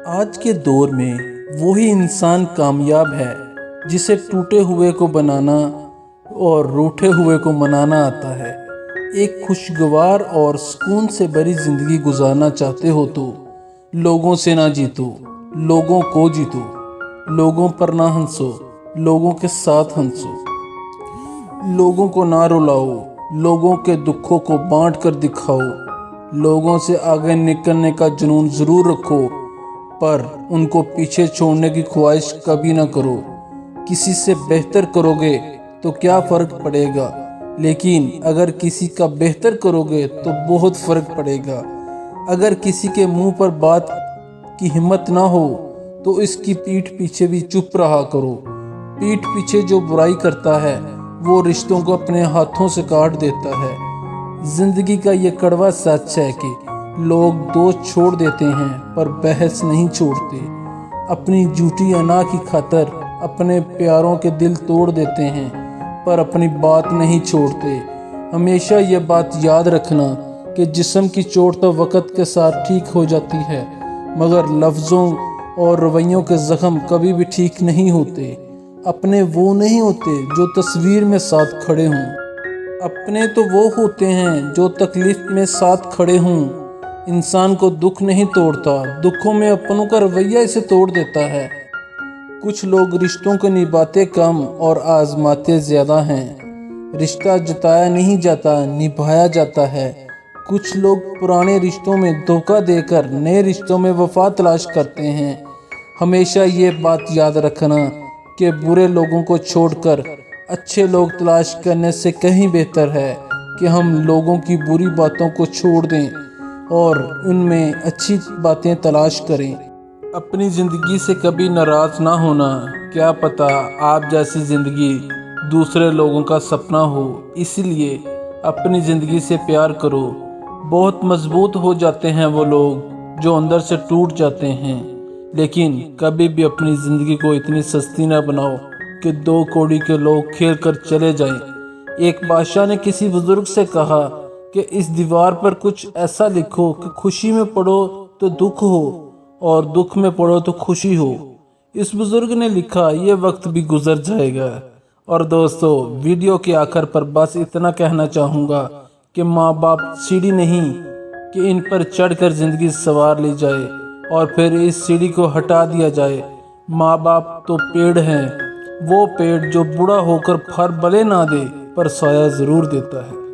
आज के दौर में वही इंसान कामयाब है जिसे टूटे हुए को बनाना और रूठे हुए को मनाना आता है। एक खुशगवार और सुकून से भरी ज़िंदगी गुजारना चाहते हो तो लोगों से ना जीतो, लोगों को जीतो। लोगों पर ना हंसो, लोगों के साथ हंसो। लोगों को ना रुलाओ, लोगों के दुखों को बांट कर दिखाओ। लोगों से आगे निकलने का जुनून ज़रूर रखो, पर उनको पीछे छोड़ने की ख्वाहिश कभी ना करो। किसी से बेहतर करोगे तो क्या फ़र्क पड़ेगा, लेकिन अगर किसी का बेहतर करोगे तो बहुत फ़र्क पड़ेगा। अगर किसी के मुंह पर बात की हिम्मत ना हो तो इसकी पीठ पीछे भी चुप रहा करो। पीठ पीछे जो बुराई करता है वो रिश्तों को अपने हाथों से काट देता है। ज़िंदगी का ये कड़वा सच है कि लोग दोस्त छोड़ देते हैं पर बहस नहीं छोड़ते। अपनी झूठी अना की खातर अपने प्यारों के दिल तोड़ देते हैं पर अपनी बात नहीं छोड़ते। हमेशा ये बात याद रखना कि जिस्म की चोट तो वक़्त के साथ ठीक हो जाती है, मगर लफ्ज़ों और रवैयों के ज़ख्म कभी भी ठीक नहीं होते। अपने वो नहीं होते जो तस्वीर में साथ खड़े हों, अपने तो वो होते हैं जो तकलीफ़ में साथ खड़े हों। इंसान को दुख नहीं तोड़ता, दुखों में अपनों का रवैया इसे तोड़ देता है। कुछ लोग रिश्तों को निभाते कम और आजमाते ज़्यादा हैं। रिश्ता जताया नहीं जाता, निभाया जाता है। कुछ लोग पुराने रिश्तों में धोखा देकर नए रिश्तों में वफा तलाश करते हैं। हमेशा ये बात याद रखना कि बुरे लोगों को छोड़कर अच्छे लोग तलाश करने से कहीं बेहतर है कि हम लोगों की बुरी बातों को छोड़ दें और उनमें अच्छी बातें तलाश करें। अपनी ज़िंदगी से कभी नाराज़ ना होना, क्या पता आप जैसी ज़िंदगी दूसरे लोगों का सपना हो। इसलिए अपनी ज़िंदगी से प्यार करो। बहुत मजबूत हो जाते हैं वो लोग जो अंदर से टूट जाते हैं, लेकिन कभी भी अपनी ज़िंदगी को इतनी सस्ती ना बनाओ कि 2 कौड़ी के लोग खेल कर चले जाएं। एक बादशाह ने किसी बुज़ुर्ग से कहा कि इस दीवार पर कुछ ऐसा लिखो कि खुशी में पढ़ो तो दुख हो और दुख में पढ़ो तो खुशी हो। इस बुज़ुर्ग ने लिखा, ये वक्त भी गुजर जाएगा। और दोस्तों, वीडियो के आखिर पर बस इतना कहना चाहूँगा कि माँ बाप सीढ़ी नहीं कि इन पर चढ़कर ज़िंदगी सवार ली जाए और फिर इस सीढ़ी को हटा दिया जाए। माँ बाप तो पेड़ हैं, वो पेड़ जो बूढ़ा होकर फल भले ना दे पर साया ज़रूर देता है।